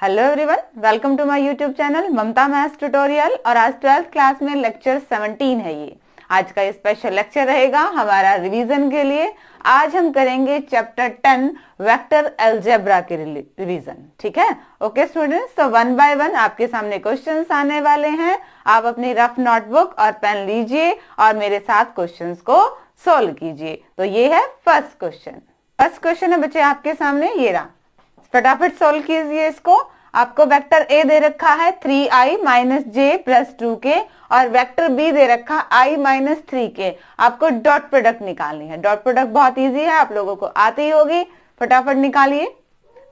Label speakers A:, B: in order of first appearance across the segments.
A: Hello everyone, welcome to my YouTube channel Mamta maths tutorial. और आज 12th class में lecture 17 है। ये आज का स्पेशल लेक्चर रहेगा हमारा रिवीजन के लिए। आज हम करेंगे चैप्टर 10 वेक्टर अलजेब्रा के रिवीजन। ठीक है, ओके स्टूडेंट्स, तो वन बाय वन आपके सामने क्वेश्चंस आने वाले हैं। आप अपनी रफ नोटबुक और पेन लीजिए और मेरे साथ क्वेश्चंस को सोल्व कीजिए। तो ये है फर्स्ट क्वेश्चन। फर्स्ट क्वेश्चन है बच्चे आपके सामने, ये रहा, फटाफट सोल्व कीजिए इसको। आपको वेक्टर ए दे रखा है 3i माइनस जे प्लस 2k और वेक्टर बी दे रखा i माइनस 3k। आपको डॉट प्रोडक्ट निकालनी है। डॉट प्रोडक्ट बहुत इजी है, आप लोगों को आती होगी। फटाफट निकालिए।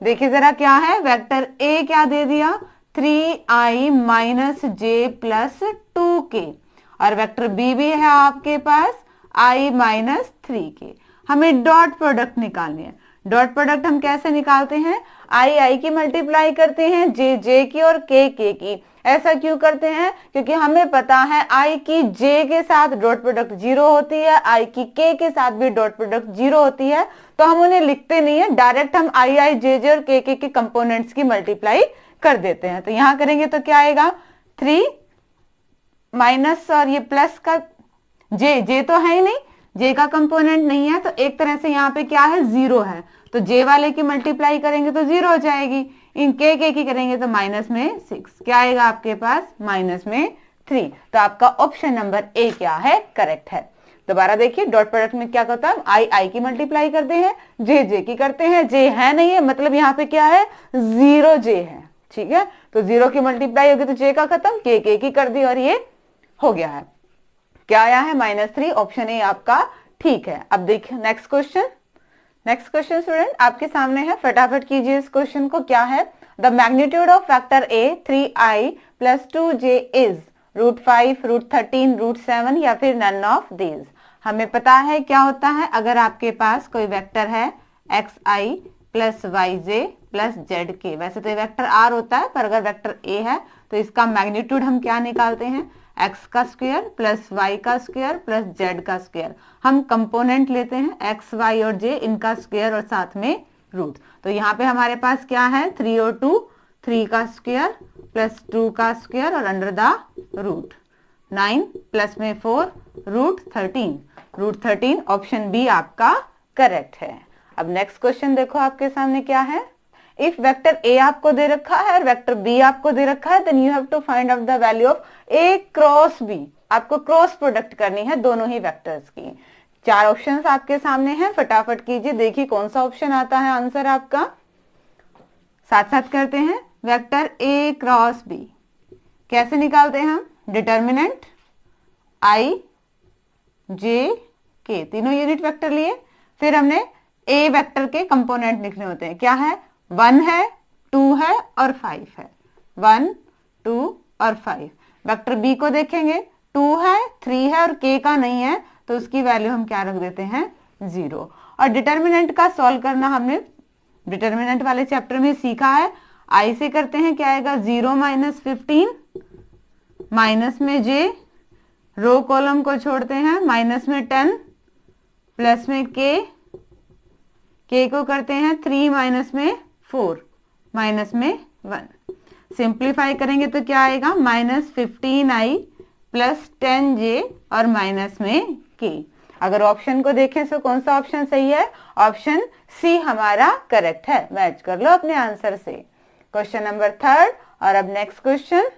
A: देखिए जरा क्या है, वेक्टर ए क्या दे दिया 3i माइनस जे प्लस 2k और वेक्टर बी भी है आपके पास i माइनस 3k। हमें डॉट प्रोडक्ट निकालनी है। डॉट प्रोडक्ट हम कैसे निकालते हैं, आई की मल्टीप्लाई करते हैं, जे की और के की। ऐसा क्यों करते हैं, क्योंकि हमें पता है आई की जे के साथ डॉट प्रोडक्ट 0 होती है, आई की के साथ भी डॉट प्रोडक्ट 0 होती है। तो हम उन्हें लिखते नहीं है, डायरेक्ट हम आई जे और के कंपोनेंट्स की मल्टीप्लाई कर देते हैं। तो यहां करेंगे तो क्या आएगा 3 माइनस और ये प्लस का जे तो है ही नहीं, जे का कंपोनेंट नहीं है, तो एक तरह से यहाँ पे क्या है 0 है। तो जे वाले की मल्टीप्लाई करेंगे तो 0 हो जाएगी, इन के की करेंगे तो माइनस में 6, क्या आएगा आपके पास माइनस में 3। तो आपका ऑप्शन नंबर ए क्या है, करेक्ट है। दोबारा देखिए, डॉट प्रोडक्ट में क्या करता है, आई की मल्टीप्लाई करते हैं, जे की करते हैं, जे है नहीं है, मतलब यहाँ पे क्या है 0 जे है। ठीक है, तो 0 की मल्टीप्लाई होगी तो जे का खत्म, के की कर दी और ये हो गया है। क्या आया है -3, ऑप्शन ए आपका ठीक है। अब देखिए next question. Next question student आपके सामने है, फटाफट कीजिए इस क्वेश्चन को। क्या है, the magnitude of factor A 3i plus 2j is √5, √13, √7 या फिर नन ऑफ दीज। हमें पता है क्या होता है, अगर आपके पास कोई वेक्टर है xi plus yj plus zk, वैसे तो ये वेक्टर r होता है, पर अगर वेक्टर a है तो इसका मैग्नीट्यूड हम क्या निकालते हैं, x का स्क्वायर प्लस y का स्क्वायर प्लस z का स्क्वायर। हम कंपोनेंट लेते हैं x, y और j, इनका स्क्वायर और साथ में रूट। तो यहाँ पे हमारे पास क्या है 3 और 2, 3 का स्क्वायर प्लस 2 का स्क्वायर और अंडर द रूट 9 प्लस में 4 √13। ऑप्शन बी आपका करेक्ट है। अब नेक्स्ट क्वेश्चन देखो आपके सामने क्या है, इफ वेक्टर ए आपको दे रखा है और वेक्टर बी आपको दे रखा है, then you have to find out the value of A cross B. आपको क्रॉस प्रोडक्ट करनी है दोनों ही वेक्टर्स की। 4 ऑप्शंस आपके सामने हैं, फटाफट कीजिए, देखिए कौन सा ऑप्शन आता है आंसर आपका। साथ साथ करते हैं, वेक्टर ए क्रॉस बी कैसे निकालते हैं हम, डिटर्मिनेंट आई जे के, तीनों यूनिट वेक्टर लिए, फिर हमने ए वेक्टर के कंपोनेंट लिखने होते हैं। क्या है, 1 है, 2 है और 5 है, 1 2 और 5। वेक्टर बी को देखेंगे, 2 है, 3 है और के का नहीं है, तो उसकी वैल्यू हम क्या रख देते हैं 0। और डिटर्मिनेंट का सॉल्व करना हमने डिटर्मिनेंट वाले चैप्टर में सीखा है। आई से करते हैं, क्या आएगा 0 माइनस 15, माइनस में जे, रो कॉलम को छोड़ते हैं, माइनस में 10 प्लस में के को करते हैं 3 माइनस में 4 माइनस में 1। सिंप्लीफाई करेंगे तो क्या आएगा -15i प्लस 10j और माइनस में k। अगर ऑप्शन को देखें तो कौन सा ऑप्शन सही है, ऑप्शन सी हमारा करेक्ट है। मैच कर लो अपने आंसर से। क्वेश्चन नंबर 3 और अब नेक्स्ट क्वेश्चन,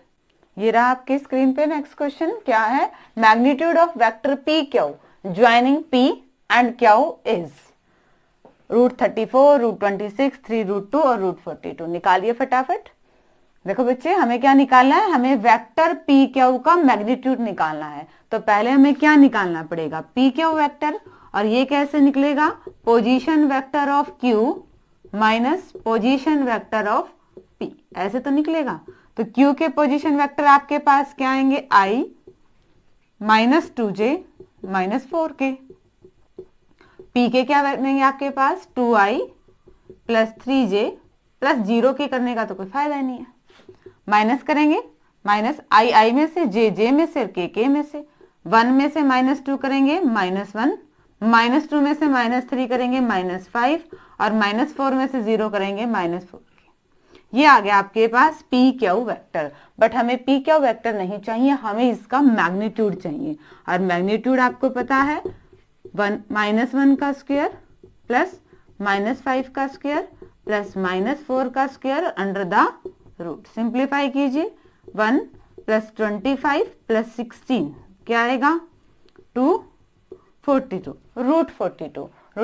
A: ये रहा आपकी स्क्रीन पे। नेक्स्ट क्वेश्चन क्या है, magnitude of vector P Q joining P and Q is √34, √26, 3√2 और √42। निकालिए फटाफट। देखो बच्चे, हमें क्या निकालना है, हमें वेक्टर पी क्यू का मैग्नीट्यूड निकालना है। तो पहले हमें क्या निकालना पड़ेगा, पी क्यू वेक्टर। और ये कैसे निकलेगा, position vector of Q minus position vector of P, ऐसे तो निकलेगा। तो क्यू के पोजीशन वेक्टर आपके पास क्या आएंगे, आई minus 2j minus 4k। P के क्या बनेंगे आपके पास 2i प्लस 3j प्लस 0 के करने का तो कोई फायदा नहीं है। माइनस करेंगे, माइनस आई में से, जे में से, के में से, 1 में से -2 करेंगे -1, -2 में से -3 करेंगे -5 और -4 में से 0 करेंगे -4। ये आ गया आपके पास पी क्यू वेक्टर। बट हमें पी क्यू वेक्टर नहीं चाहिए, हमें इसका मैग्नीट्यूड चाहिए। और मैग्नीट्यूड आपको पता है -1 का स्क्वायर प्लस -5 का स्क्वायर प्लस -4 का square under the root. Simplify कीजिए, 1 + 25 + 16 क्या आएगा 242 रूट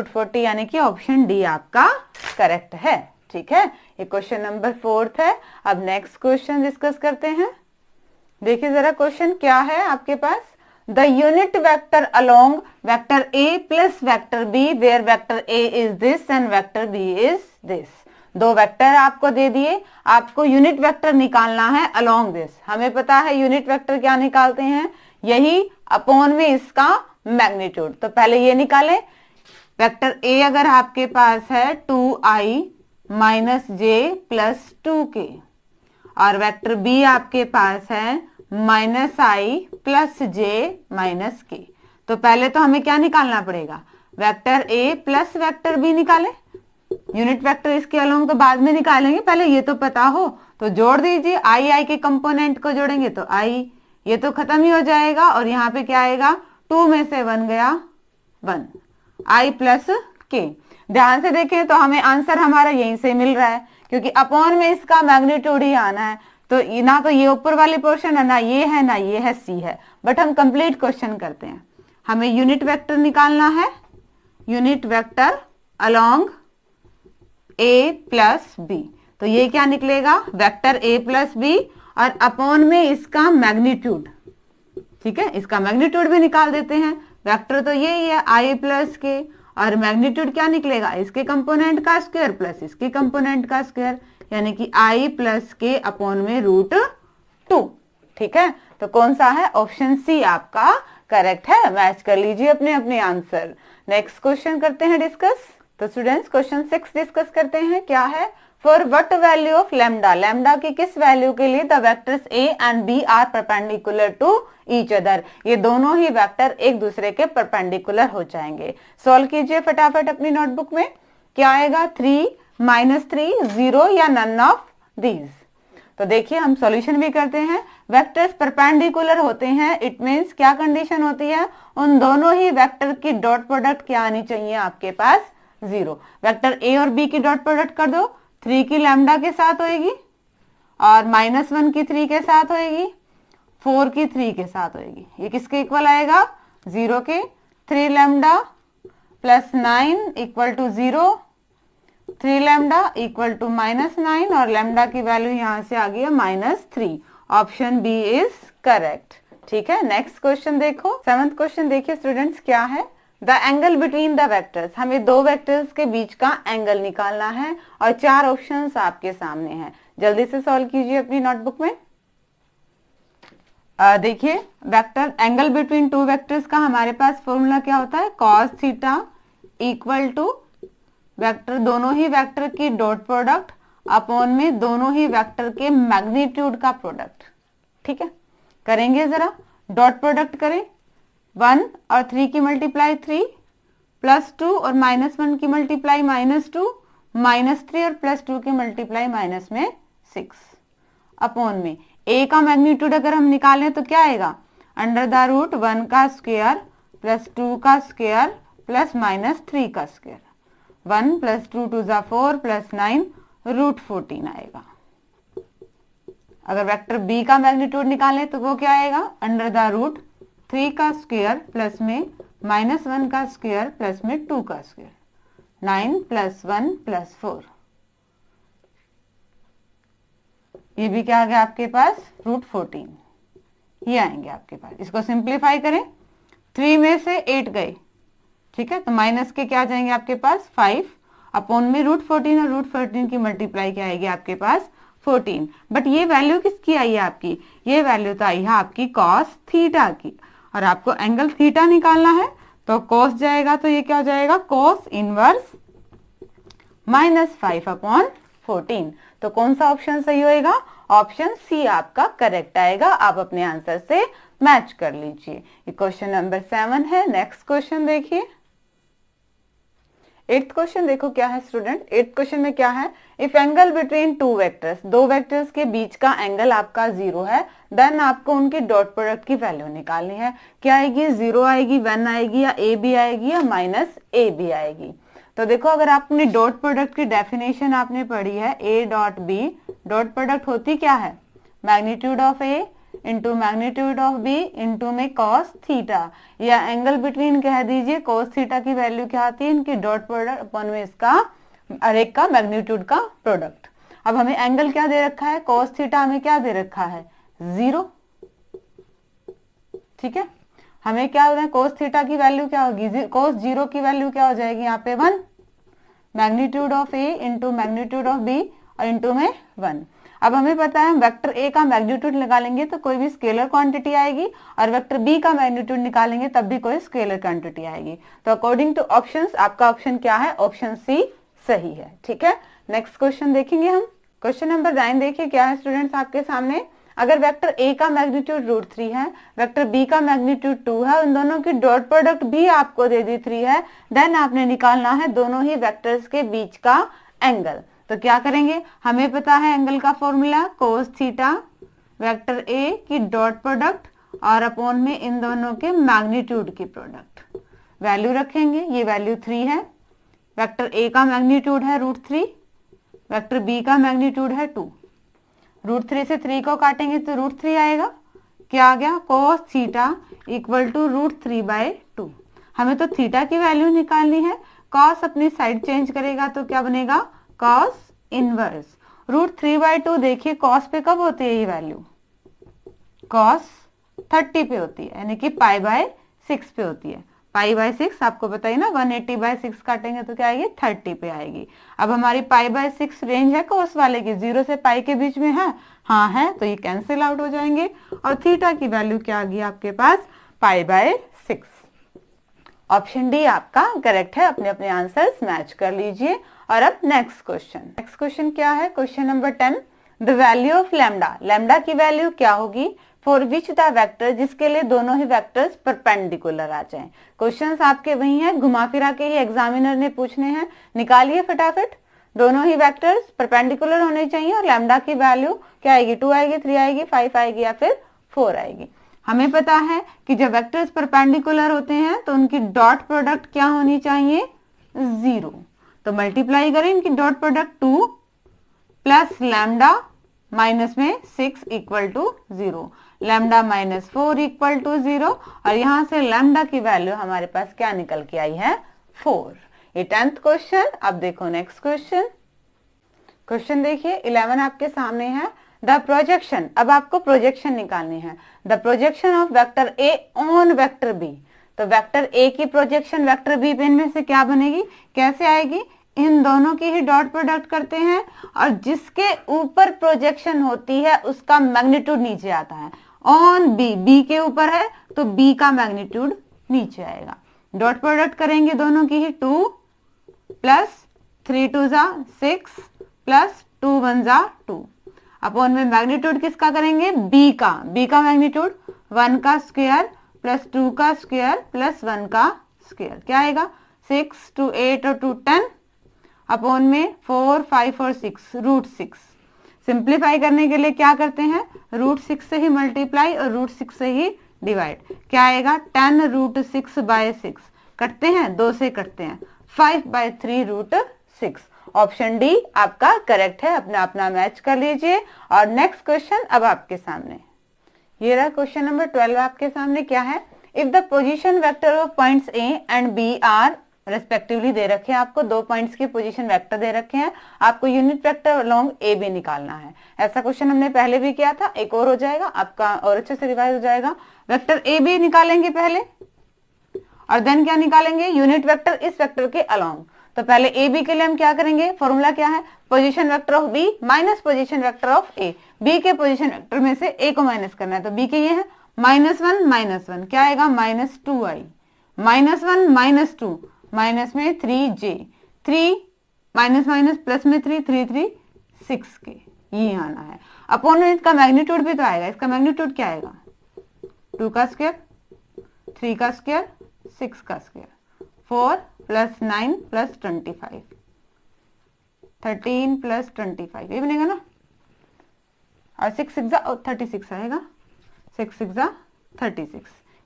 A: 40 यानी कि ऑप्शन डी आपका करेक्ट है। ठीक है, ये क्वेश्चन नंबर 4 है। अब नेक्स्ट क्वेश्चन डिस्कस करते हैं। देखिए जरा क्वेश्चन क्या है आपके पास। The unit vector along vector A plus vector B where vector A is this and vector B is this. दो वेक्टर आपको दे दिए, आपको यूनिट वेक्टर निकालना है अलोंग दिस। हमें पता है यूनिट वेक्टर क्या निकालते हैं, यही अपॉन में इसका मैग्नीट्यूड। तो पहले ये निकालें, वेक्टर ए अगर आपके पास है 2i - j + 2k और वेक्टर बी आपके पास है -i + j - k। तो पहले तो हमें क्या निकालना पड़ेगा, vector A plus vector B निकालें। यूनिट वेक्टर इसके अलोंग तो बाद में निकालेंगे, पहले ये तो पता हो। तो जोड़ दीजिए, i के कंपोनेंट को जोड़ेंगे तो i, ये तो खत्म ही हो जाएगा और यहाँ पे क्या आएगा 2 में से 1 गया 1, i + k। ध्यान से देखें तो हमें आंसर हमारा यहीं से मिल रहा है, क्योंकि अपॉन में इसका मैग्नीट्यूड ही आना है। तो ना तो ये ऊपर वाले पोर्शन है, ना ये है, ना ये है, सी है। बट हम कंप्लीट क्वेश्चन करते हैं। हमें यूनिट वेक्टर निकालना है, unit vector along a plus B. तो ये क्या निकलेगा, वेक्टर a प्लस बी और अपॉन में इसका मैग्नीट्यूड। ठीक है, इसका मैग्नीट्यूड भी निकाल देते हैं। वेक्टर तो यही है i + k और मैग्नीट्यूड क्या निकलेगा, इसके कंपोनेंट का स्क्वायर प्लस इसके कंपोनेंट का स्क्वायर, यानी कि i + k अपॉन में √2। ठीक है, तो कौन सा है, ऑप्शन सी आपका करेक्ट है। मैच कर लीजिए अपने अपने आंसर। नेक्स्ट क्वेश्चन करते हैं डिस्कस। तो स्टूडेंट्स क्वेश्चन 6 डिस्कस करते हैं। क्या है, for what value of lambda, lambda की किस वैल्यू के लिए the vectors a and b are perpendicular to each other, ये दोनों ही वेक्टर एक दूसरे के परपेंडिकुलर हो जाएंगे। सॉल्व कीजिए फटाफट अपनी नोटबुक में। क्या आएगा, 3 - 3 0 या नन ऑफ दीज। तो देखिए हम सॉल्यूशन भी करते हैं। वेक्टर्स परपेंडिकुलर होते हैं, इट मींस क्या कंडीशन होती है, उन दोनों ही वेक्टर की डॉट प्रोडक्ट क्या आनी चाहिए आपके पास 0। वेक्टर a और b की डॉट प्रोडक्ट कर दो, 3 की लैम्डा के साथ होएगी और -1 की 3 के साथ होएगी, 4 की 3 के साथ होएगी। ये किसके इक्वल आएगा, 0 के। 3 लैम्डा + 9 = 0, 3 लैम्डा = -9 और लैम्डा की वैल्यू यहां से आ गई है -3। Option B is correct. ठीक है, नेक्स्ट क्वेश्चन देखो। 7th क्वेश्चन देखिए स्टूडेंट्स, क्या है, the angle between the vectors. हमें दो वेक्टर्स के बीच का एंगल निकालना है और 4 ऑप्शंस आपके सामने हैं। जल्दी से सॉल्व कीजिए अपनी नोटबुक में। देखिए vector angle between two vectors का हमारे पास फॉर्मूला क्या होता है, cos थीटा = वेक्टर, दोनों ही वेक्टर की डॉट प्रोडक्ट अपॉन में दोनों ही वेक्टर के मैग्नीट्यूड का प्रोडक्ट। ठीक है, करेंगे जरा, डॉट प्रोडक्ट करें, 1 और 3 की मल्टीप्लाई 3 +2 और -1 की मल्टीप्लाई -2, -3 और +2 की मल्टीप्लाई -6 अपॉन में a का मैग्नीट्यूड अगर हम निकालें तो क्या आएगा, √1 का स्क्वायर +2 का स्क्वायर प्लस -3 का स्क्वायर, 1 + 2 = 4 + 9 √14 आएगा। अगर वेक्टर b का मैग्नीट्यूड निकालें तो वो क्या आएगा, √3 का स्क्वायर प्लस में -1 का स्क्वायर प्लस में 2 का स्क्वायर, 9 + 1 + 4। ये भी क्या आ गया आपके पास, √14 ये आएंगे आपके पास। इसको सिंप्लीफाई करें, 3 में से 8 गए। ठीक है, तो माइनस के क्या जाएंगे आपके पास 5 अपॉन में √14 और √14 की मल्टीप्लाई क्या आएगी आपके पास 14। बट ये वैल्यू किसकी आई है आपकी, ये वैल्यू तो आई है आपकी cos थीटा की, और आपको एंगल थीटा निकालना है तो cos जाएगा, तो ये क्या हो जाएगा, cos इनवर्स -5/14। तो कौन सा ऑप्शन सही होएगा, ऑप्शन सी आपका करेक्ट आएगा। आप अपने आंसर से मैच कर लीजिए। ये क्वेश्चन नंबर 7 है। नेक्स्ट क्वेश्चन देखिए, एट्थ क्वेश्चन देखो क्या है स्टूडेंट। एट्थ क्वेश्चन में क्या है, if angle between two vectors, दो वेक्टर्स के बीच का एंगल आपका 0 है, देन आपको उनकी डॉट प्रोडक्ट की वैल्यू निकालनी है। क्या आएगी, 0 आएगी, 1 आएगी, या ए बी आएगी, या माइनस ए बी आएगी। तो देखो अगर आपने डॉट प्रोडक्ट की डेफिनेशन आपने पढ़ी है, A dot B, dot product होती क्या है, magnitude of A into magnitude of B into में कॉस थीटा, या एंगल बिटवीन कह दीजिए, कॉस थीटा की वैल्यू क्या आती है, इनकी डॉट प्रोडक्ट अपन में इसका हर एक का मैग्नीट्यूड का प्रोडक्ट। अब हमें एंगल क्या दे रखा है, कॉस थीटा हमें क्या दे रखा है, 0। ठीक है, हमें क्या होता है, कोस थीटा की वैल्यू क्या होगी, कोस 0 की वैल्यू क्या हो जाएगी यहाँ पे 1, magnitude of A into magnitude of B और इंटू में 1। अब हमें पता है वेक्टर ए का मैग्नीट्यूड निकालेंगे तो कोई भी स्केलर क्वांटिटी आएगी, और वेक्टर बी का मैग्नीट्यूड निकालेंगे तब भी कोई स्केलर क्वांटिटी आएगी। तो अकॉर्डिंग टू ऑप्शंस आपका ऑप्शन क्या है, ऑप्शन सी सही है। ठीक है, नेक्स्ट क्वेश्चन देखेंगे हम। क्वेश्चन नंबर 9 देखिए क्या है स्टूडेंट्स आपके सामने। अगर वेक्टर ए का मैग्नीट्यूड √3 है, वेक्टर बी का मैग्नीट्यूड 2 है, उन दोनों की डॉट प्रोडक्ट भी आपको दे दी 3 है, देन आपने निकालना है दोनों ही वेक्टर्स के बीच का एंगल। तो क्या करेंगे, हमें पता है एंगल का formula cos theta, vector A की डॉट प्रोडक्ट और अपॉन में इन दोनों के मैग्नीट्यूड की प्रोडक्ट। वैल्यू रखेंगे, ये वैल्यू 3 है, वेक्टर ए का मैग्नीट्यूड है √3, वेक्टर बी का मैग्नीट्यूड है 2। √3 से 3 को काटेंगे तो √3 आएगा। क्या आ गया, cos थीटा इक्वल टू √3/2। हमें तो थीटा की वैल्यू निकालनी है, cos अपनी साइड चेंज करेगा तो क्या बनेगा, cos इनवर्स √3/2। देखिए cos पे कब होती है ये वैल्यू, cos 30 पे होती है, यानी कि π/6 पे होती है। π/6 आपको बताइए ना, 180/6 काटेंगे तो क्या आएगी, 30 पे आएगी। अब हमारी π/6 रेंज है कोस वाले की, 0 से π के बीच में है, हाँ है, तो ये कैंसिल आउट हो जाएंगे। और थीटा की वैल्यू क्या आ गई आपके पास, π/6। ऑप्शन डी आपका करेक्ट है, अपने अपने आंसर्स मैच कर लीजिए। और अब नेक्स्ट क्वेश्चन। नेक्स्ट क्वेश्चन क्या है, question number 10, the value of lambda, lambda की वैल्यू क्या होगी फॉर विच द वेक्टर, जिसके लिए दोनों ही वेक्टर्स परपेंडिकुलर आ जाएं। क्वेश्चंस आपके वही हैं, घुमा फिरा के ही एग्जामिनर ने पूछने हैं, निकालिए फटाफट। दोनों ही वेक्टर्स परपेंडिकुलर होने चाहिए और लैम्डा की वैल्यू क्या आएगी, 2 आएगी, 3 आएगी, 5 आएगी या फिर 4 आएगी। हमें पता है कि जब वेक्टर्स परपेंडिकुलर होते हैं तो उनकी डॉट प्रोडक्ट क्या होनी चाहिए, 0। तो मल्टीप्लाई करें इनकी dot product 2 plus lambda minus में 6 equal to 0, lambda minus 4 equal to 0, और यहां से लैम्डा की वैल्यू हमारे पास क्या निकल के आई है, 4। ये 10th क्वेश्चन। अब देखो नेक्स्ट क्वेश्चन। क्वेश्चन देखिए 11 आपके सामने है, द प्रोजेक्शन, अब आपको प्रोजेक्शन निकालनी है, the projection of vector A on vector B. तो वेक्टर ए की प्रोजेक्शन वेक्टर बी पे इनमें से क्या बनेगी, कैसे आएगी, इन दोनों की ही डॉट प्रोडक्ट करते हैं और जिसके ऊपर प्रोजेक्शन होती है उसका मैग्नीट्यूड नीचे आता है। ऑन बी, बी के ऊपर है तो बी का मैग्नीट्यूड नीचे आएगा। डॉट प्रोडक्ट करेंगे दोनों की ही, 2 प्लस 3 2 जा 6 प्लस 2 1 जा 2, अपॉन में मैग्नीट्यूड किसका करेंगे, बी का, बी का मैग्नीट्यूड 1 का स्क्वायर प्लस 2 का स्क्वायर प्लस 1 का स्क्वायर, क्या आएगा, 6 2 8 और 2 10, अपॉन में 4 5 और 6 √6। सिंप्लीफाई करने के लिए क्या करते हैं, √6 से ही मल्टीप्लाई और √6 से ही डिवाइड, क्या आएगा 10 √6/6, कटते हैं 2 से कटते हैं, 5/3 √6। ऑप्शन डी आपका करेक्ट है, अपना अपना मैच कर लीजिए। और नेक्स्ट क्वेश्चन अब आपके सामने, ये रहा क्वेश्चन नंबर 12 आपके सामने। क्या है, if the position vector of points A and B are respectively दे रखे हैं, आपको 2 पॉइंट्स के पोजीशन वेक्टर दे रखे हैं, आपको unit vector along A B निकालना है। ऐसा क्वेश्चन हमने पहले भी किया था, एक और हो जाएगा आपका और अच्छे से रिवाइज हो जाएगा। वेक्टर ए बी निकालेंगे पहले और देन क्या निकालेंगे, यूनिट वेक्टर इस वेक्टर के अलोंग। तो पहले ए बी के लिए हम क्या करेंगे, फॉर्मूला क्या है, position vector of B minus position vector of A. B के पोजीशन वेक्टर में से ए को माइनस करना है, तो बी के ये है -1 क्या आएगा, -2i, -1 -2 माइनस में 3j, 3 माइनस माइनस प्लस में 3 3 3 6 के, ये आना है। अपॉन में इसका मैग्नीट्यूड भी तो आएगा, इसका मैग्नीट्यूड क्या आएगा, 2 का स्क्वायर 3 का स्क्वायर 6 का स्क्वायर 4 प्लस 9 प्लस 25, 13 प्लस 25, ये बनेगा ना, और 6 6 36 आएगा, 6 6 36,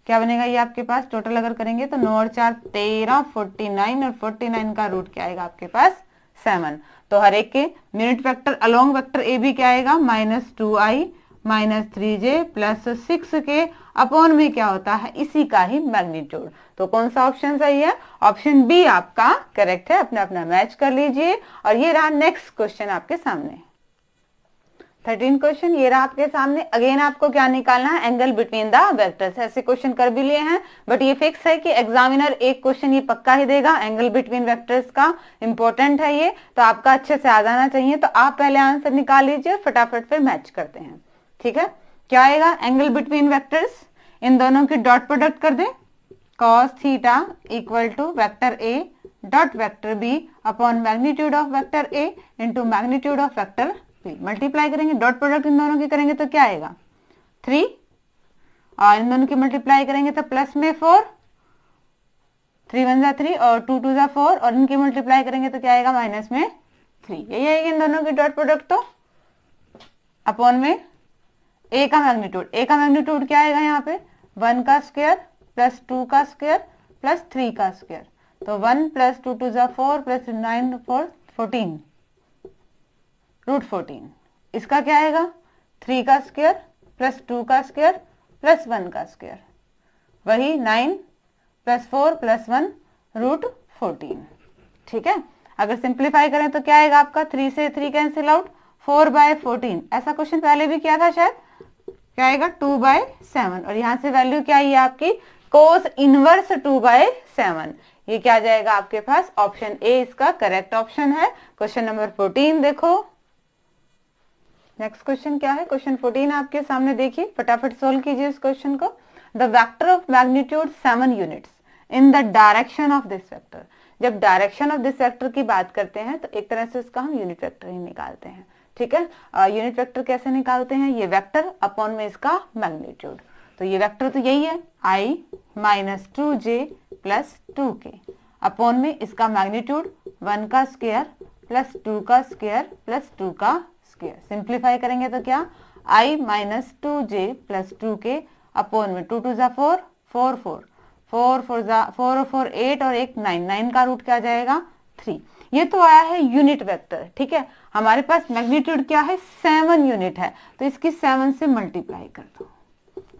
A: क्या बनेगा ये आपके पास, टोटल अगर करेंगे तो 9 और 4 13, 49 और 49 का रूट क्या आएगा आपके पास 7। तो हर एक के unit vector along vector A B क्या आएगा, -2i -3j प्लस 6 के अपॉन में क्या होता है, इसी का ही मैग्नीट्यूड। तो कौन सा ऑप्शन सही है, ऑप्शन बी आपका करेक्ट है। अपना अपना मैच कर लीजिए। और ये रहा नेक्स्ट क्वेश्चन आपके सामने, 13 क्वेश्चन ये रहा आपके सामने। अगेन आपको क्या निकालना है, एंगल बिटवीन द वेक्टर्स। ऐसे क्वेश्चन कर भी लिए हैं, बट ये फिक्स है कि एग्जामिनर एक क्वेश्चन ये पक्का ही देगा, एंगल बिटवीन वेक्टर्स का इंपॉर्टेंट है ये, तो आपका अच्छे से आ जाना चाहिए। तो आप पहले आंसर निकाल लीजिए, फटाफट फिर मैच करते हैं। ठीक है, क्या आएगा, एंगल बिटवीन वेक्टर्स, इन दोनों की डॉट प्रोडक्ट कर दें, cos theta equal to vector A dot vector B upon magnitude of vector A into magnitude of vector B. Multiply करेंगे, डॉट प्रोडक्ट इन दोनों की करेंगे तो क्या आएगा 3, और इन दोनों की मल्टीप्लाई करेंगे तो प्लस में 4, 3 1 जा 3 और 2 2 जा 4, और इनकी मल्टीप्लाई करेंगे तो क्या आएगा माइनस में 3। यही आएगी इन दोनों की डॉट प्रोडक्ट। तो अपॉन में ए का मैग्नीट्यूड क्या आएगा यहाँ पे, 1 का स्क्वायर प्लस 2 का स्क्वायर प्लस 3 का स्क्वायर। तो 1 प्लस 2 2 जा 4 प्लस 9 4 14 रूट 14। इसका क्या आएगा 3 का स्क्वायर प्लस 2 का स्क्वायर प्लस 1 का स्क्वायर, वही 9 प्लस 4 प्लस 1 रूट 14। ठीक है, अगर सिंप्लीफाई करें तो क्या आएगा आपका, 3 से 3 कैंसिल आउट, 4/14। ऐसा क्वेश्चन पहले भी किया था शायद, क्या आएगा 2/7, और यहां से वैल्यू क्या आई है आपकी, कोस इनवर्स 2/7। ये क्या जाएगा आपके पास, ऑप्शन ए इसका करेक्ट ऑप्शन है। क्वेश्चन नंबर 14 देखो, नेक्स्ट क्वेश्चन क्या है, क्वेश्चन 14 आपके सामने देखिए, फटाफट सोल्व कीजिए इस क्वेश्चन को। The vector of magnitude 7 units in the direction of this vector. जब डायरेक्शन ऑफ दिस वेक्टर की बात करते हैं तो एक तरह से उसका हम यूनिट वेक्टर ही निकालते हैं। ठीक है, यूनिट वेक्टर कैसे निकालते हैं, ये वेक्टर अपॉन में इसका मैग्नीट्यूड। तो ये वेक्टर तो यही है, i -2j plus 2k upon में इसका मैग्नीट्यूड 1 का स्क्वायर प्लस 2 का स्क्वायर प्लस 2 का स्क्वायर। सिंप्लीफाई करेंगे तो क्या, i -2j plus 2k upon में 2 2 जा 4 4 4 4 4 जा 4 और 4 8 और 1 9 9 का रूट क्या जाएगा 3। ये तो आया है यूनिट वेक्टर। ठीक है, हमारे पास मैग्नीट्यूड क्या है 7 यूनिट है, तो इसकी 7 से मल्टीप्लाई कर दो,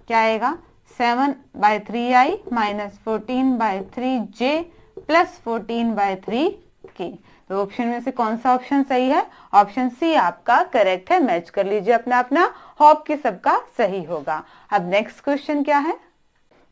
A: क्या आएगा 7/3i -14/3j प्लस 14/3k। तो ऑप्शन में से कौन सा ऑप्शन सही है, ऑप्शन सी आपका करेक्ट है। मैच कर लीजिए अपना अपना, होप कि सबका सही होगा। अब नेक्स्ट क्वेश्चन क्या है,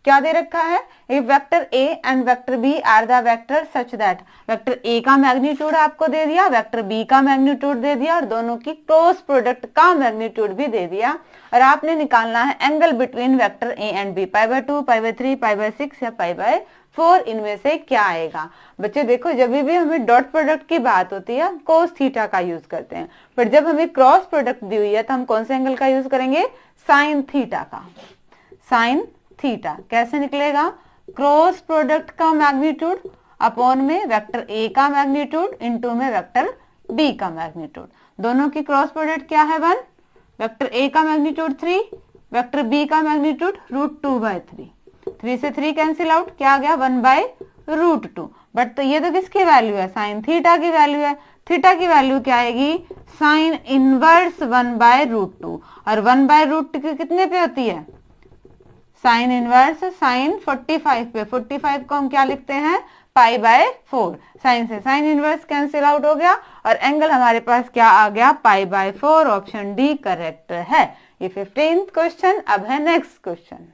A: क्या दे रखा है, if vector A and vector B are the vectors such that, vector A का मैग्नीट्यूड आपको दे दिया, वेक्टर बी का मैग्नीट्यूड दे दिया, और दोनों की क्रॉस प्रोडक्ट का मैग्नीट्यूड भी दे दिया, और आपने निकालना है angle between vector A and B, π/2 π/3 π/6 या π/4, इनमें से क्या आएगा। बच्चे देखो, जब भी हमें डॉट प्रोडक्ट की बात होती है कोस थीटा का यूज करते हैं, पर जब हमें क्रॉस प्रोडक्ट दी हुई है तो हम कौन से एंगल का यूज करेंगे, साइन थीटा का। साइन थीटा कैसे निकलेगा, क्रॉस प्रोडक्ट का मैग्नीट्यूड अपॉन में वेक्टर ए का मैग्नीट्यूड इंटू में वेक्टर बी का मैग्नीट्यूड। दोनों की क्रॉस प्रोडक्ट क्या है 1, वेक्टर ए का मैग्नीट्यूड 3, वेक्टर बी का मैग्नीट्यूड √2/3। 3 से 3 कैंसिल आउट, क्या आ गया 1/√2। बट तो ये तो किसकी वैल्यू है, साइन थीटा की वैल्यू है। थीटा की वैल्यू क्या आएगी, साइन इनवर्स 1/√2, और 1/√2 कितने पे होती है, साइन इनवर्स साइन 45 पे, 45 को हम क्या लिखते हैं π/4। साइन से साइन इनवर्स कैंसिल आउट हो गया, और एंगल हमारे पास क्या आ गया π/4। ऑप्शन डी करेक्ट है। ये 15th क्वेश्चन। अब है नेक्स्ट क्वेश्चन,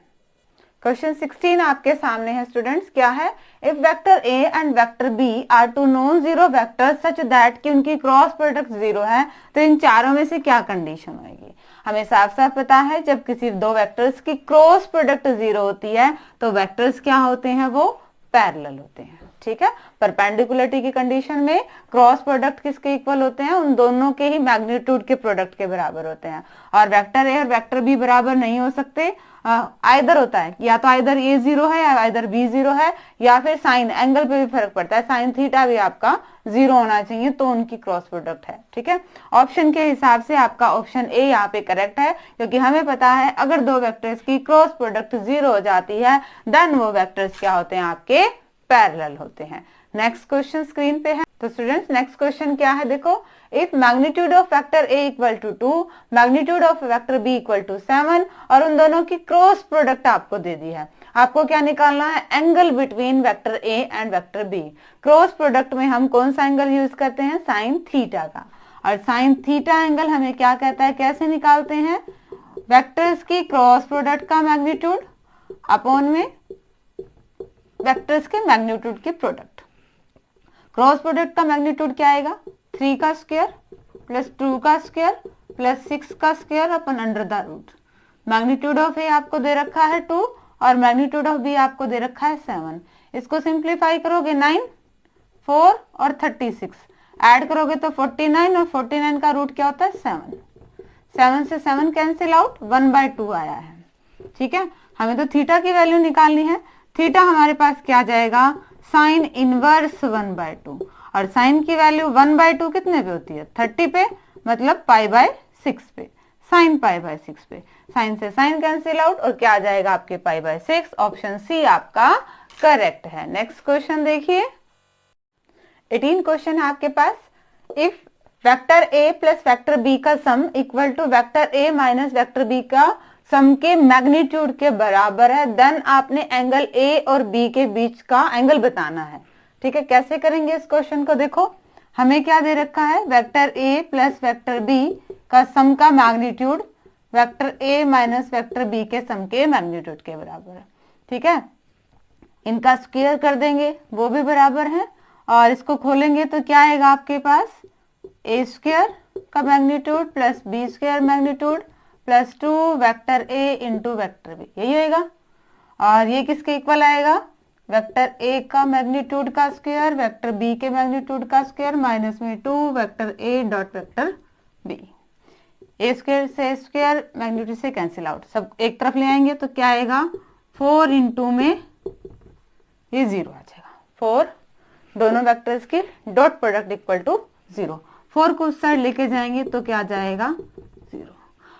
A: क्वेश्चन 16 आपके सामने है स्टूडेंट्स। क्या है, if vector A and vector B are two non zero vector such that कि उनकी क्रॉस प्रोडक्ट 0 है, तो इन चारों में से क्या कंडीशन होगी। हमें साफ साफ पता है जब किसी दो वेक्टर्स की क्रॉस प्रोडक्ट 0 होती है तो वेक्टर्स क्या होते हैं, वो पैरेलल होते हैं। ठीक है, परपेंडिकुलरिटी की कंडीशन में क्रॉस प्रोडक्ट किसके इक्वल होते हैं, उन दोनों के ही मैग्नीट्यूड के प्रोडक्ट के बराबर होते हैं। और वेक्टर ए और वेक्टर बी बराबर नहीं हो सकते, आइदर होता है, या तो आइदर ए 0 है या आइदर बी 0 है, या फिर साइन एंगल पे भी फर्क पड़ता है, साइन थीटा भी आपका 0 होना चाहिए तो उनकी क्रॉस प्रोडक्ट है। ठीक है, ऑप्शन के हिसाब से आपका ऑप्शन ए यहाँ पे करेक्ट है, क्योंकि हमें पता है अगर दो वेक्टर्स की क्रॉस प्रोडक्ट 0 हो जाती है देन वो वेक्टर्स क्या होते हैं, आपके पैरेलल होते हैं। नेक्स्ट क्वेश्चन स्क्रीन पे है। तो स्टूडेंट्स नेक्स्ट क्वेश्चन क्या है, देखो, if magnitude of vector A equal to 2, magnitude of vector B equal to 7 और उन दोनों की क्रॉस प्रोडक्ट आपको दे दी है, आपको क्या निकालना है, angle between vector A and vector B. Cross product में हम कौन सा एंगल यूज करते हैं, साइन थीटा का, और साइन थीटा एंगल हमें क्या कहता है, कैसे निकालते हैं, वेक्टर्स की क्रॉस प्रोडक्ट का मैग्नीट्यूड अपॉन में वेक्टर्स के मैग्नीट्यूड की प्रोडक्ट। क्रॉस प्रोडक्ट का मैग्नीट्यूड क्या आएगा, 3 का स्क्वायर प्लस 2 का स्क्वायर प्लस 6 का स्क्वायर अपन under the root. Magnitude of A आपको दे रखा है 2 और मैग्नीट्यूड ऑफ बी आपको दे रखा है 7। इसको सिंप्लीफाई करोगे 9, 4 और 36 ऐड करोगे तो 49 और 49 का रूट क्या होता है 7। 7 से 7 कैंसिल आउट, 1/2 आया है। ठीक है, हमें तो थीटा की वैल्यू निकालनी है। थीटा हमारे पास क्या जाएगा, साइन इनवर्स 1/2, और साइन की वैल्यू 1/2 कितने पे होती है, 30 पे, मतलब π/6 पे, साइन π/6 पे। साइन से साइन कैंसिल आउट और क्या आ जाएगा आपके π/6। ऑप्शन सी आपका करेक्ट है। नेक्स्ट क्वेश्चन देखिए, 18 क्वेश्चन है आपके पास। If vector A plus vector B का sum equal to vector A minus vector B का सम के मैग्नीट्यूड के बराबर है, देन आपने एंगल ए और बी के बीच का एंगल बताना है। ठीक है, कैसे करेंगे इस क्वेश्चन को, देखो हमें क्या दे रखा है, vector A plus vector B का सम का magnitude vector A minus vector B के सम के मैग्नीट्यूड के बराबर है। ठीक है, इनका स्क्वायर कर देंगे वो भी बराबर है, और इसको खोलेंगे तो क्या आएगा आपके पास, ए स्क्वायर का magnitude plus B square magnitude plus 2 vector A into vector B, यही होगा। और ये किसके इक्वल आएगा, वेक्टर ए का मैग्नीट्यूड का स्क्वायर वेक्टर बी के मैग्नीट्यूड का स्क्वायर माइनस में 2 vector A dot vector B. A square से स्क्वायर मैग्नीट्यूड से कैंसिल आउट, सब एक तरफ ले आएंगे तो क्या आएगा, 4 इंटू में ये 0 आ जाएगा। 4 दोनों वेक्टर्स की डॉट प्रोडक्ट इक्वल टू 0। 4 को उस साइड लेके जाएंगे तो क्या जाएगा, 0।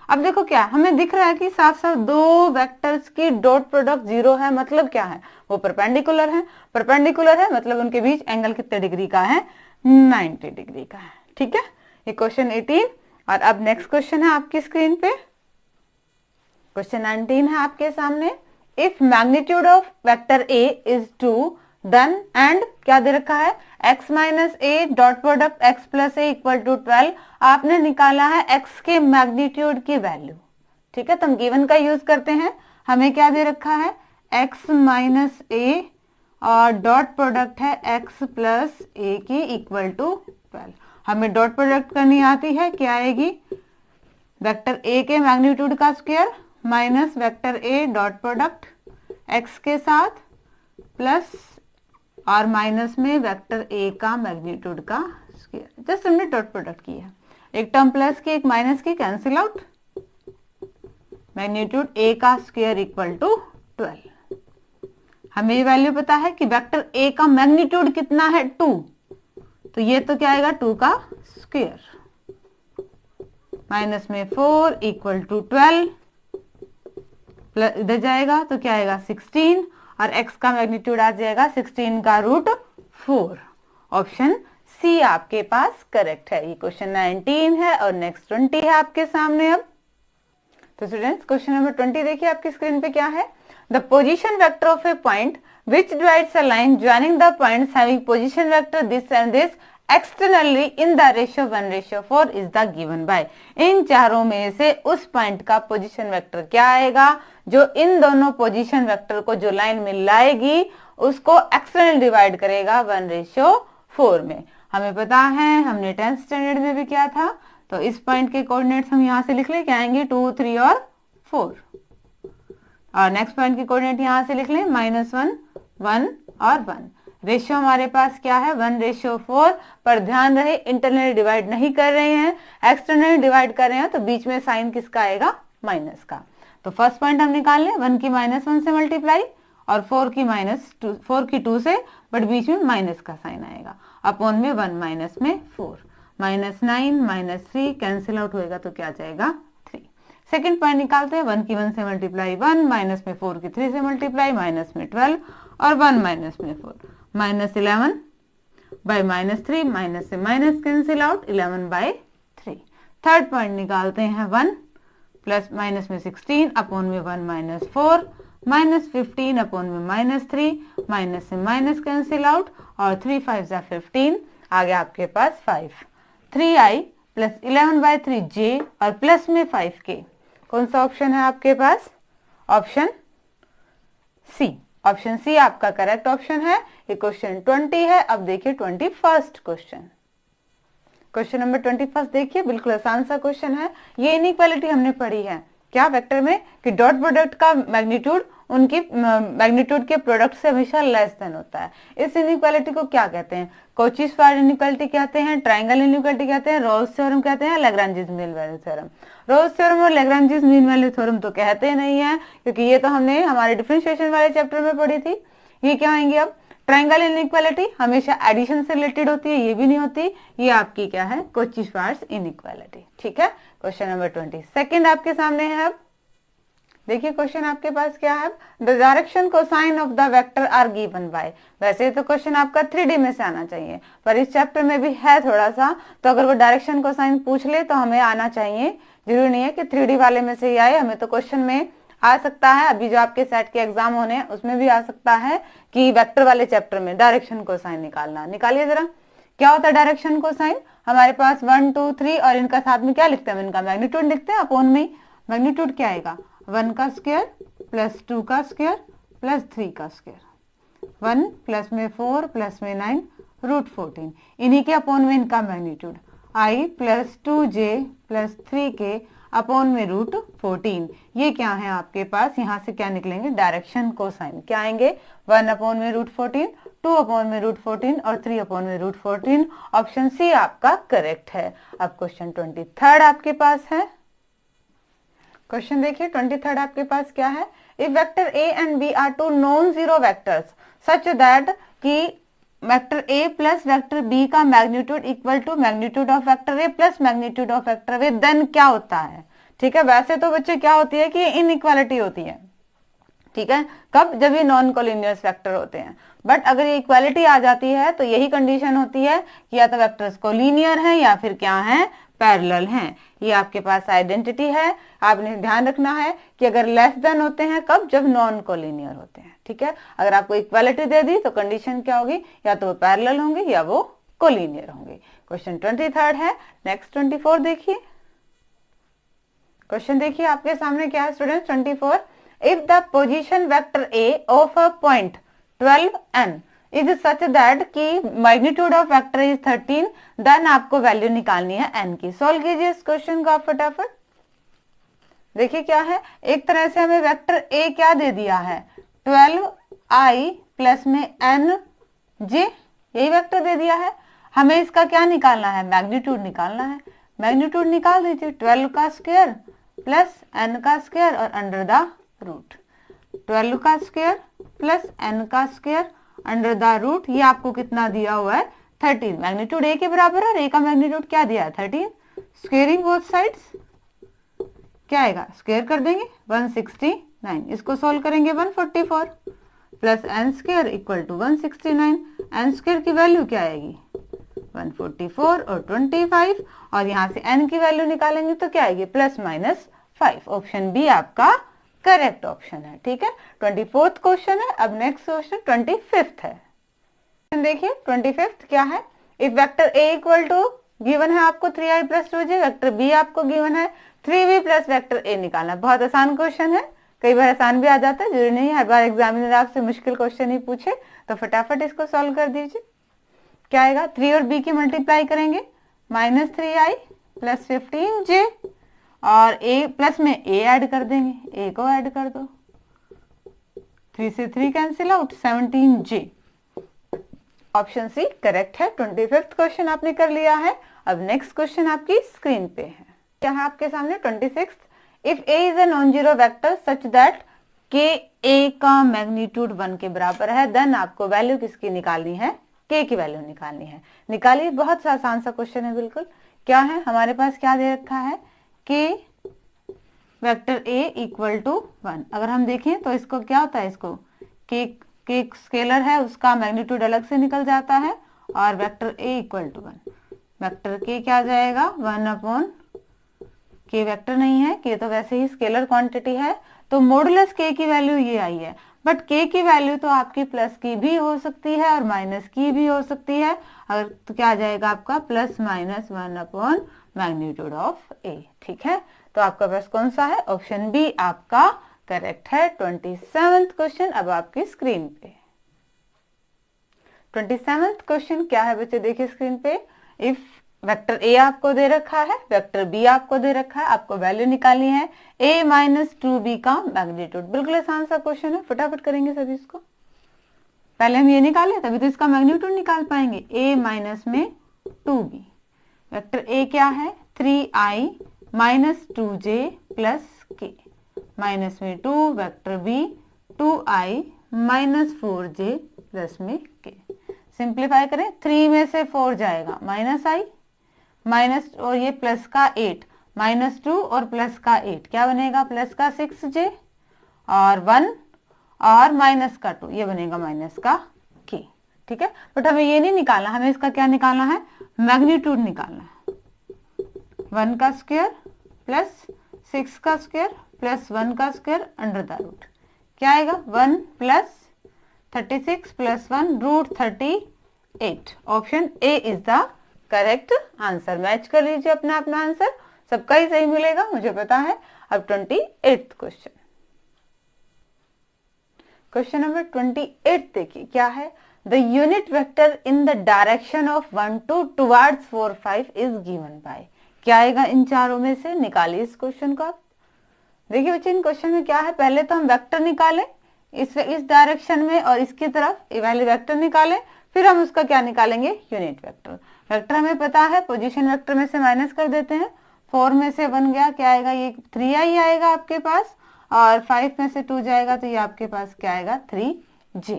A: अब देखो क्या हमें दिख रहा है कि साफ साफ दो वेक्टर्स की डॉट प्रोडक्ट 0 है, मतलब क्या है, वो परपेंडिकुलर है। परपेंडिकुलर है मतलब उनके बीच एंगल कितने डिग्री का है, 90 डिग्री का है। ठीक है, ये क्वेश्चन 18। और अब नेक्स्ट क्वेश्चन है आपकी स्क्रीन पे, क्वेश्चन 19 है आपके सामने। If magnitude of vector A is 2 then and क्या दे रखा है, x minus A dot product x plus A equal to 12। आपने निकाला है x के मैग्नीट्यूड की वैल्यू। ठीक है, तो हम गिवन का यूज करते हैं। हमें क्या दे रखा है, x माइनस ए और डॉट प्रोडक्ट है x प्लस ए की इक्वल टू 12। हमें डॉट प्रोडक्ट करनी आती है, क्या आएगी, वेक्टर ए के मैग्नीट्यूड का square minus vector A dot product x के साथ प्लस और माइनस में वेक्टर ए का मैग्नीट्यूड का स्क्वायर। जस्ट हमने डॉट प्रोडक्ट की है, एक टर्म प्लस की एक माइनस की कैंसिल आउट, मैग्नीट्यूड ए का स्क्वायर इक्वल टू 12। हमें ये वैल्यू पता है कि वेक्टर ए का मैग्नीट्यूड कितना है, 2, तो ये तो क्या आएगा 2 का स्क्वायर माइनस में 4 इक्वल टू 12, इधर जाएगा तो क्या आएगा 16 और x का मैग्नीट्यूड आ जाएगा 16 का रूट 4। ऑप्शन सी आपके पास करेक्ट है। ये क्वेश्चन 19 है और नेक्स्ट 20 है आपके सामने। अब तो स्टूडेंट्स क्वेश्चन नंबर 20 देखिए आपकी स्क्रीन पे क्या है, the position vector of a point which divides a line joining the points having position vector this and this externally in the ratio 1:4 is the given by. इन चारों में से उस पॉइंट का पोजीशन वेक्टर क्या आएगा, जो इन दोनों पोजीशन वेक्टर को जो लाइन में लाएगी उसको एक्सटर्नल डिवाइड करेगा 1:4 में। हमें पता है, हमने 10th स्टैंडर्ड में भी किया था। तो इस पॉइंट के कोऑर्डिनेट्स हम यहाँ से लिख ले, क्या आएंगे 2, 3 और 4। और नेक्स्ट पॉइंट के कोऑर्डिनेट यहाँ से लिख ले, -1, 1 और 1। रेशियो हमारे पास क्या है 1:4। पर ध्यान रहे इंटरनल डिवाइड नहीं कर रहे हैं, एक्सटर्नल डिवाइड कर रहे हैं, तो बीच में साइन किसका आएगा, माइनस का। तो फर्स्ट पॉइंट हम निकाल लें, 1 की -1 से मल्टीप्लाई और 4 की 2 से, बट बीच में माइनस का साइन आएगा, अपॉन में 1 माइनस में 4, -9 -3 कैंसिल आउट होएगा तो क्या आ जाएगा 3। सेकंड पॉइंट निकालते हैं, 1 की 1 से मल्टीप्लाई 1, माइनस में 4 की 3 से मल्टीप्लाई, माइनस में 12 और 1 माइनस में 4, -11 बाय -3, माइनस से minus cancel out, 11/3। Third point निकालते हैं, 1 प्लस माइनस में 16 अपॉन में 1 - 4, -15 अपॉन में -3, माइनस से माइनस कैंसिल आउट और 3 5 जा 15, आ गया आपके पास 5। 3i प्लस 11/3j और प्लस में 5k, कौन सा ऑप्शन है आपके पास? Option C. ऑप्शन सी आपका करेक्ट ऑप्शन है। ये क्वेश्चन 20 है। अब देखिए 21st क्वेश्चन। क्वेश्चन नंबर 21 देखिए, बिल्कुल आसान सा क्वेश्चन है। ये इनइक्वालिटी हमने पढ़ी है क्या वेक्टर में कि डॉट प्रोडक्ट का मैग्नीट्यूड उनकी मैग्नीट्यूड के प्रोडक्ट से हमेशा लेस देन होता है। इस इनइक्वालिटी को क्या कहते हैं? कॉची-स्क्वायर इनइक्वालिटी कहते हैं, ट्रायंगल इनइक्वालिटी कहते हैं, रोल्स थ्योरम कहते हैं, Lagrange mean value theorem. Rolle's theorem और लैग्रेंज मीन वैल्यू थ्योरम तो कहते नहीं है, क्योंकि ये तो हमने हमारे डिफरेंशिएशन वाले चैप्टर में पढ़ी थी। ये क्या आएंगे अब? ट्रायंगल इनइक्वालिटी हमेशा एडिशन से रिलेटेड होती है, ये भी नहीं होती। ये आपकी क्या है? Cauchy-square inequality. ठीक है, क्वेश्चन नंबर 22 आपके सामने है। अब देखिए क्वेश्चन आपके पास क्या है? The direction cosine of the vector are given by. वैसे तो क्वेश्चन आपका 3D में से आना चाहिए, पर इस चैप्टर में भी है थोड़ा सा, तो अगर वो डायरेक्शन कोसाइन पूछ ले तो हमें आना चाहिए। जरूरी नहीं है कि 3D वाले में से ही आए, हमें तो क्वेश्चन में आ सकता है। अभी जो आपके सेट के एग्जाम होने हैं उसमें भी आ सकता है कि वेक्टर वाले चैप्टर में डायरेक्शन कोसाइन निकालना। निकालिए जरा, क्या होता है डायरेक्शन कोसाइन? हमारे पास 1 2 3 और इनका साथ में क्या लिखते हैं? इनका मैग्नीट्यूड लिखते हैं अपॉन में। मैग्नीट्यूड क्या आएगा? 1 का स्क्वायर प्लस 2 का स्क्वायर प्लस 3 का स्क्वायर, 1 प्लस में 4 प्लस में 9 √14, इन्हीं के अपॉन में इनका magnitude i plus 2j plus 3k upon में √14। ये क्या है आपके पास? यहाँ से क्या निकलेंगे? Direction cosine. क्या आएंगे? 1 अपॉन में √14, 2 अपॉन में √14 और 3 अपॉन में √14। ऑप्शन सी आपका करेक्ट है। अब क्वेश्चन 23 आपके पास है। क्वेश्चन देखिए 23 आपके पास क्या है? If vector a and b are two non zero vectors such that कि vector a plus vector b का magnitude equal to magnitude of vector a plus magnitude of vector b, then क्या होता है? ठीक है, वैसे तो बच्चे क्या होती है कि इनइक्वालिटी होती है। ठीक है, कब? जब ये नॉन कोलिनियस वेक्टर होते हैं। बट अगर ये इक्वालिटी आ जाती है तो यही कंडीशन होती है कि या तो वेक्टर्स कोलिनियर है या फिर क्या है? पैरेलल हैं। ये आपके पास आइडेंटिटी है। आपने ध्यान रखना है कि अगर लेस देन होते हैं कब? जब नॉन कोलिनियर होते हैं। ठीक है, अगर आपको इक्वालिटी दे दी तो कंडीशन क्या होगी? या तो वो पैरेलल होंगे या वो कोलिनियर होंगे। क्वेश्चन 23 है। नेक्स्ट 24 देखिए। क्वेश्चन देखिए आपके सामने क्या है student? 24, if the position vector a of a point 12n is such that कि magnitude of vector is 13, then आपको वैल्यू निकालनी है n की। सॉल्व कीजिए इस क्वेश्चन को आप फटाफट। देखिए क्या है, एक तरह से हमें वेक्टर a क्या दे दिया है? 12i प्लस में nj, यही वेक्टर दे दिया है। हमें इसका क्या निकालना है? मैग्नीट्यूड निकालना है। मैग्नीट्यूड निकाल दीजिए, 12 का स्क्वायर प्लस n का स्क्वायर और अंडर द रूट। 12 का स्क्वायर प्लस n का स्क्वायर अंडर द रूट, ये आपको कितना दिया हुआ है? 13। मैग्नीट्यूड a के बराबर है और a का मैग्नीट्यूड क्या दिया है? 13। स्क्वेयरिंग बोथ साइड्स क्या आएगा? स्क्वेयर कर देंगे 169, इसको सोल्व करेंगे 144 plus N square equal to 169। N square की वैल्यू क्या आएगी? 144 और 25, और यहाँ से n की वैल्यू निकालेंगे तो क्या आएगी? +-5। ऑप्शन बी आपका करेक्ट ऑप्शन है। ठीक है, 24th क्वेश्चन है। अब नेक्स्ट क्वेश्चन 25th है। देखिए 25th क्या है? If vector a equal to given है आपको 3i + 2j, वेक्टर b आपको गिवन है 3v प्लस वेक्टर a निकालना। बहुत आसान क्वेश्चन है, कई बार आसान भी आ जाता है, जरूरी नहीं हर बार एग्जामिनर आपसे मुश्किल क्वेश्चन ही पूछे। तो फटाफट इसको सॉल्व कर दीजिए। क्या आएगा? 3 और b की मल्टीप्लाई करेंगे, -3i + 15j और a प्लस में a ऐड कर देंगे, a को ऐड कर दो, 3 से 3 cancel out, 17j। Option C correct है। 25th क्वेश्चन आपने कर लिया है। अब नेक्स्ट क्वेश्चन आपकी स्क्रीन पे है। क्या है आपके सामने? 26, if A is a non zero vector such that के ए का मैग्नीट्यूड 1 के बराबर है, देन आपको वैल्यू किसकी निकालनी है, के की वैल्यू निकालनी है। निकालिए, बहुत सा आसान सा क्वेश्चन है बिल्कुल। क्या है हमारे पास, क्या दे रखा है, के वेक्टर ए इक्वल टू 1। अगर हम देखें तो इसको क्या होता है, इसको के स्केलर है उसका मैग्नीट्यूड अलग से निकल जाता है, और vector A equal to 1, vector के क्या आ जाएगा 1 अपॉन के, वेक्टर नहीं है के तो वैसे ही स्केलर क्वांटिटी है, तो मॉडुलस के की वैल्यू ये आई है। बट के की वैल्यू तो आपकी प्लस की भी हो सकती है और माइनस की भी हो सकती है, अगर तो क्या आ जाएगा आपका plus minus 1 upon magnitude of A. ठीक है, तो आपका पास कौन सा है, ऑप्शन बी आपका करेक्ट है। 27th क्वेश्चन अब आपकी स्क्रीन पे। 27th क्वेश्चन क्या है बच्चे, देखिए स्क्रीन पे। इफ वेक्टर ए आपको दे रखा है, वेक्टर बी आपको दे रखा है, आपको वैल्यू निकालनी है a माइनस 2b का मैग्नीट्यूड। बिल्कुल आसान सा क्वेश्चन है, फटाफट करेंगे सभी इसको। पहले हम ये निकाले तभी तो इसका मैग्नीट्यूड निकाल पाएंगे। a माइनस में 2b, वेक्टर a क्या है 3i minus 2j plus k, minus में 2, vector b 2i minus 4j plus में k। सिंप्लीफाई करें, 3 में से 4 जाएगा माइनस i, माइनस और ये प्लस का 8, माइनस 2 और प्लस का 8 क्या बनेगा, प्लस का 6j और 1 और माइनस का 2 ये बनेगा माइनस का k। ठीक है, बट हमें ये नहीं निकालना, हमें इसका क्या निकालना है, मैग्नीट्यूड निकालना है। 1 का स्क्वायर प्लस 6 का स्क्वायर प्लस 1 का स्क्वायर अंडर द रूट, क्या आएगा 1 plus 36 plus 1 root 38। Option A is the correct answer. Match कर लीजिए अपना अपना आंसर, सबका ही सही मिलेगा मुझे पता है। अब 28th क्वेश्चन, क्वेश्चन नंबर 28 देखिए क्या है। The unit vector in the direction of 1 2 towards 4 5 is given by, क्या आएगा इन चारों में से, निकालिए इस क्वेश्चन को आप। देखिए बच्चे इन क्वेश्चन में क्या है, पहले तो हम वेक्टर निकालें इस डायरेक्शन में और इसकी तरफ ये वाले वेक्टर निकालें, फिर हम उसका क्या निकालेंगे, यूनिट वेक्टर। वेक्टर हमें पता है, पोजीशन वेक्टर में से माइनस कर देते हैं, 4 में से 1 गया, क्या आएगा ये 3i आएगा आपके पास, और 5 में से 2 जाएगा तो ये आपके पास क्या आएगा 3j।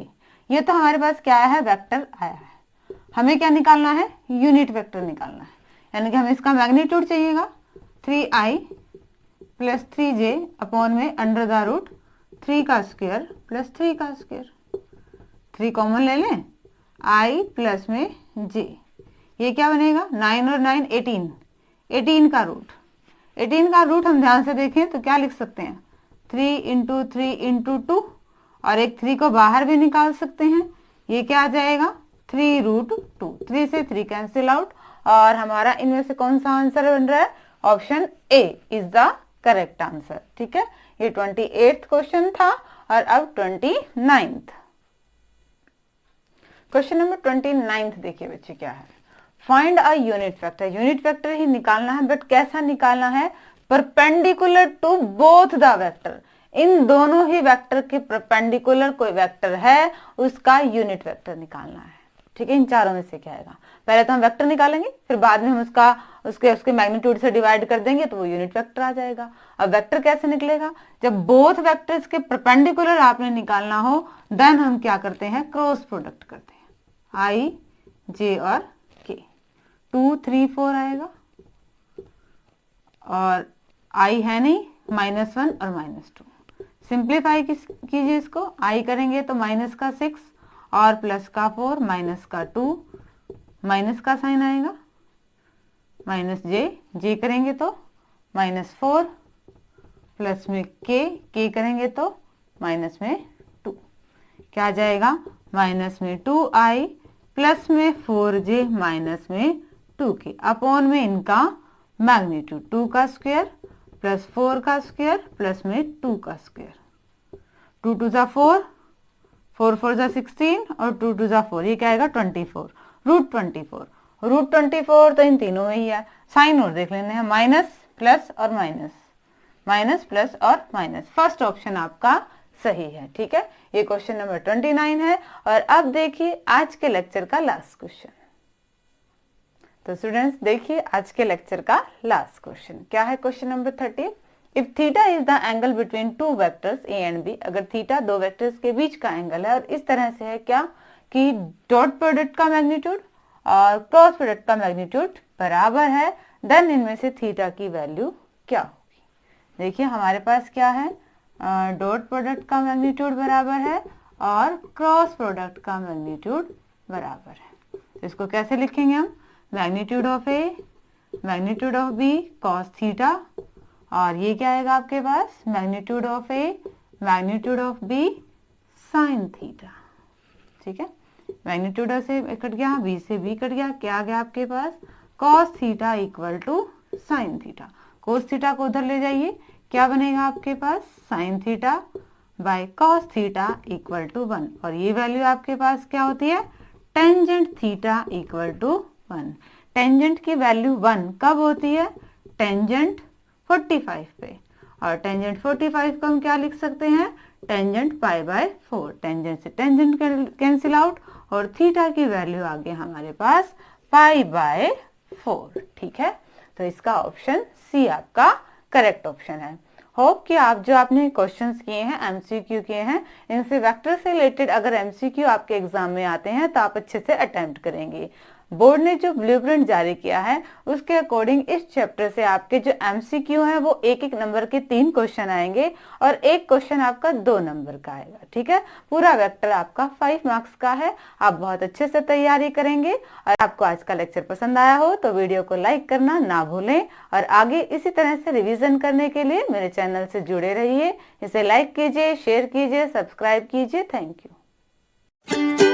A: ये तो हमारे पास क्या है, वेक्टर आया है। हमें क्या निकालना है, यूनिट वेक्टर निकालना है, यानी कि हमें इसका मैग्नीट्यूड चाहिएगा 3i प्लस 3j अपॉन में अंडर द रूट 3 का स्क्वायर प्लस 3 का स्क्वायर, 3 कॉमन ले लें, i प्लस में j, ये क्या बनेगा 9 और 9 18, 18 का रूट, 18 का रूट हम ध्यान से देखें तो क्या लिख सकते हैं 3 इंटू 3 इंटू 2, और एक 3 को बाहर भी निकाल सकते हैं, ये क्या आ जाएगा 3 रूट 2, 3 से 3 कैंसिल आउट, और हमारा इनमें से कौन सा आंसर बन रहा है, option A is the correct answer. ठीक है, ये 28th क्वेश्चन था। और अब 29th क्वेश्चन नंबर 29th देखिए बच्चे क्या है। Find a unit vector, unit vector ही निकालना है, बट कैसा निकालना है, perpendicular to both the vector, इन दोनों ही वेक्टर के परपेंडिकुलर कोई वेक्टर है उसका यूनिट वेक्टर निकालना है। ठीक है, इन चारों में से क्या आएगा, पहले तो हम वेक्टर निकालेंगे, फिर बाद में हम उसके मैग्नीट्यूड से डिवाइड कर देंगे तो वो यूनिट वेक्टर आ जाएगा। अब वेक्टर कैसे निकलेगा, जब बोथ वेक्टर्स के परपेंडिकुलर आपने निकालना हो, देन हम क्या करते हैं, क्रॉस प्रोडक्ट करते हैं, i j और k, 2 3 4 आएगा, और i है नहीं, -1 और -2, सिंप्लीफाई कीजिए इसको, i करेंगे तो माइनस का 6 और प्लस का 4, माइनस का 2, माइनस का साइन आएगा, माइनस j करेंगे तो -4 प्लस में k करेंगे तो माइनस में 2, क्या आ जाएगा माइनस में 2i प्लस में 4j माइनस में 2k अपॉन में इनका मैग्नीट्यूड 2 का स्क्वायर प्लस 4 का स्क्वायर प्लस में 2 का स्क्वायर, 2 2 जा 4, 4 4 जा 16 और 2 2 जा 4, ये क्या आएगा 24, रूट 24, रूट 24 तो इन तीनों में ही है। साइन और देख लेने हैं, माइनस प्लस और माइनस, माइनस प्लस और माइनस, फर्स्ट ऑप्शन आपका सही है। ठीक है, ये क्वेश्चन नंबर 29 है। और अब देखिए आज के लेक्चर का लास्ट क्वेश्चन। तो स्टूडेंट्स देखिए आज के लेक्चर का लास्ट क्वेश्चन क्या है, question number 30। If theta is the angle between two vectors A and B, अगर थीटा दो वेक्टर्स के बीच का एंगल है और इस तरह से है क्या कि डॉट प्रोडक्ट का मैग्नीट्यूड और क्रॉस प्रोडक्ट का मैग्नीट्यूड बराबर है, देन इनमें से थीटा की वैल्यू क्या होगी। देखिए हमारे पास क्या है, डॉट प्रोडक्ट का मैग्नीट्यूड बराबर है और क्रॉस प्रोडक्ट का मैग्नीट्यूड बराबर है। तो इसको कैसे लिखेंगे हम, magnitude of A magnitude of B cos theta, और ये क्या आएगा आपके पास, magnitude of A magnitude of B sine theta. ठीक है, मैग्नीट्यूड से कट गया, बी से बी कट गया, क्या आ गया आपके पास, cos theta equal to sine theta. Cos theta को उधर ले जाइए, क्या बनेगा आपके पास, sine theta by cos theta equal to 1, और ये वैल्यू आपके पास क्या होती है, tangent theta equal to 1। Tangent की वैल्यू 1 कब होती है, टेंजेंट 45 पे, और टेंजेंट 45 को हम क्या लिख सकते हैं, टेंजेंट पाई बाय 4। टेंजेंट से टेंजेंट कैंसिल आउट और थीटा की वैल्यू आ गई हमारे पास पाई बाय 4। ठीक है, तो इसका ऑप्शन सी आपका करेक्ट ऑप्शन है। होप कि आप जो आपने क्वेश्चंस किए हैं, एमसीक्यू किए हैं, इनसे वेक्टर से रिलेटेड अगर एमसीक्यू आपके एग्जाम में आते हैं तो आप अच्छे से अटेम्प्ट करेंगे। बोर्ड ने जो ब्लूप्रिंट जारी किया है उसके अकॉर्डिंग इस चैप्टर से आपके जो एमसीक्यू हैं वो एक एक नंबर के 3 क्वेश्चन आएंगे और एक क्वेश्चन आपका 2 नंबर का आएगा। ठीक है, पूरा वेक्टर आपका 5 मार्क्स का है। आप बहुत अच्छे से तैयारी करेंगे। और आपको आज का लेक्चर पसंद आया हो तो वीडियो को लाइक करना ना भूलें, और आगे इसी तरह से रिविजन करने के लिए मेरे चैनल से जुड़े रहिए। इसे लाइक कीजिए, शेयर कीजिए, सब्सक्राइब कीजिए। Thank you.